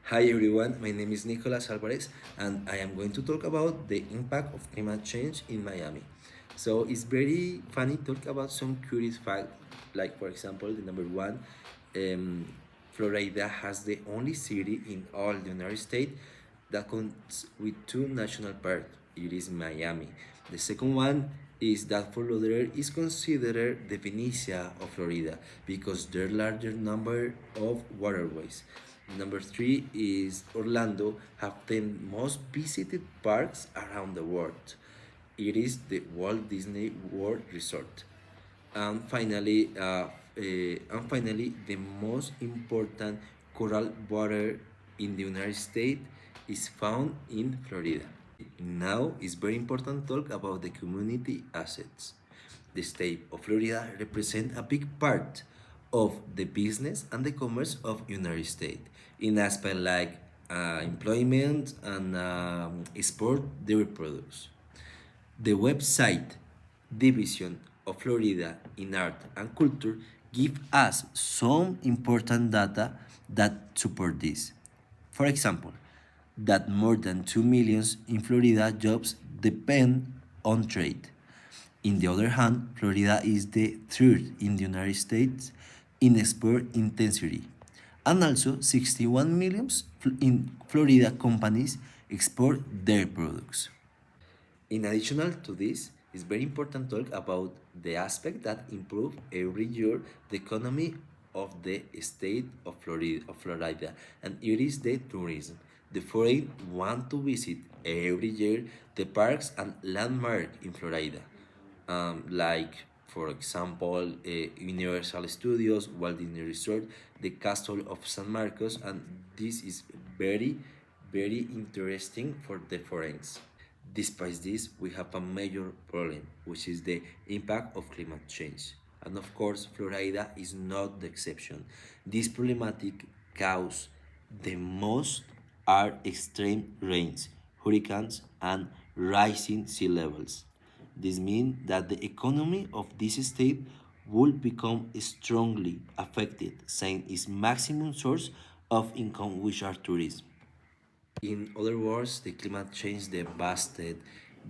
Hi everyone, my name is Nicolas Alvarez and I am going to talk about the impact of climate change in Miami. So it's very funny to talk about some curious fact, like for example, the number one, um, Florida has the only city in all the United States that comes with two national parks. It is Miami. The second one is that Fort Lauderdale is considered the Venetia of Florida because there are larger number of waterways. Number three is Orlando have the most visited parks around the world. It is the Walt Disney World Resort. And finally, the most important coral water in the United States is found in Florida. Now it's very important to talk about the community assets. The state of Florida represents a big part of the business and the commerce of United States in aspects like employment and export dairy products. The website Division of Florida in Art and Culture give us some important data that support this. For example, that more than 2 million in Florida jobs depend on trade. In the other hand, Florida is the third in the United States in export intensity. And also 61 millions in Florida companies export their products. In addition to this, it's very important to talk about the aspect that improve every year the economy of the state of Florida, and it is the tourism. The foreign want to visit every year the parks and landmark in Florida, like for example, Universal Studios, Walt Disney Resort, the Castle of San Marcos, and this is very, very interesting for the foreigners. Despite this, we have a major problem, which is the impact of climate change. And of course, Florida is not the exception. This problematic cause the most are extreme rains, hurricanes, and rising sea levels. This means that the economy of this state will become strongly affected, since its maximum source of income, which are tourism. In other words, the climate change devastated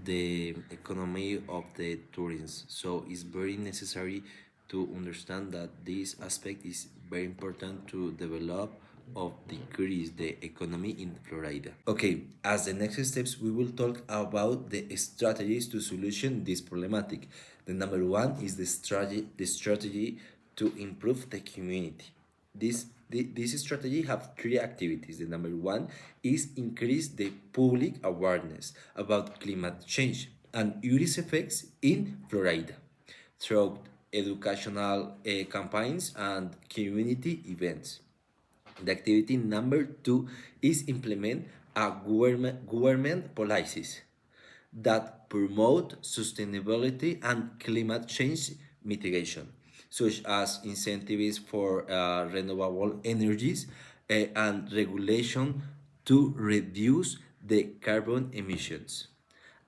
the economy of the tourism. So it's very necessary to understand that this aspect is very important to develop of decrease the economy in Florida. Okay, as the next steps, we will talk about the strategies to solution this problematic. The number one is the strategy to improve the community. This strategy have three activities. The number one is increase the public awareness about climate change and its effects in Florida through educational campaigns and community events. The activity number two is implement a government policies that promote sustainability and climate change mitigation, such as incentives for renewable energies and regulation to reduce the carbon emissions.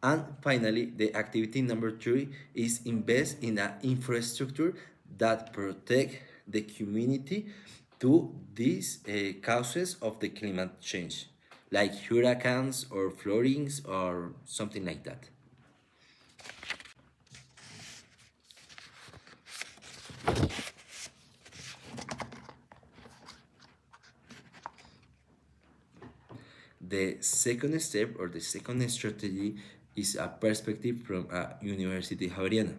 And finally, the activity number three is invest in an infrastructure that protect the community to these causes of the climate change, like hurricanes or floodings or something like that. The second step or the second strategy is a perspective from a University Javeriana.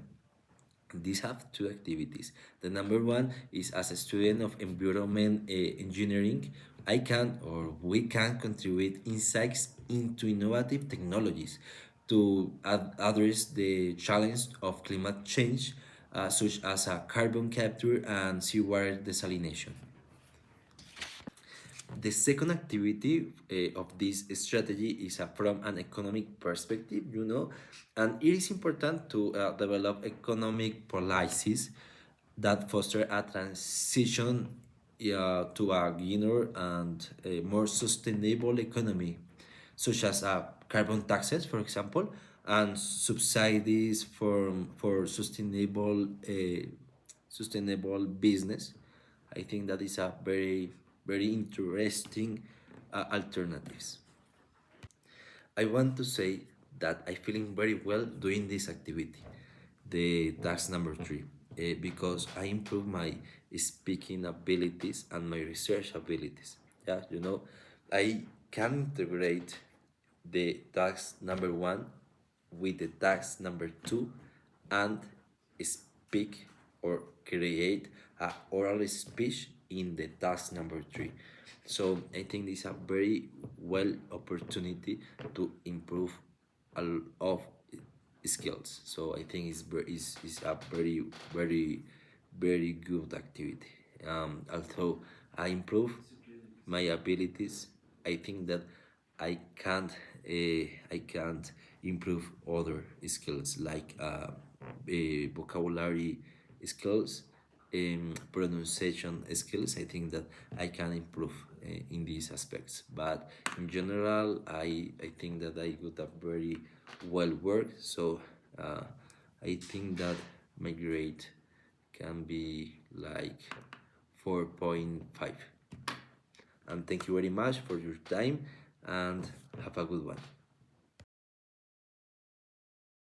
These have two activities. The number one is as a student of environment engineering, I can or we can contribute insights into innovative technologies to address the challenge of climate change, such as carbon capture and seawater desalination. The second activity of this strategy is from an economic perspective, and it is important to develop economic policies that foster a transition to a greener and a more sustainable economy, such as carbon taxes, for example, and subsidies for sustainable business. I think that is a very, very interesting alternatives. I want to say that I'm feeling very well doing this activity, the task number three, because I improve my speaking abilities and my research abilities. Yeah, I can integrate the task number one with the task number two and speak or create a oral speech in the task number three. So I think this is a very well opportunity to improve a lot of skills. So I think is a very good activity. Although I improve my abilities, I think that I can't improve other skills like vocabulary skills, pronunciation skills. I think that I can improve in these aspects. But in general, I think that I got a very well work. So I think that my grade can be like 4.5. And thank you very much for your time and have a good one.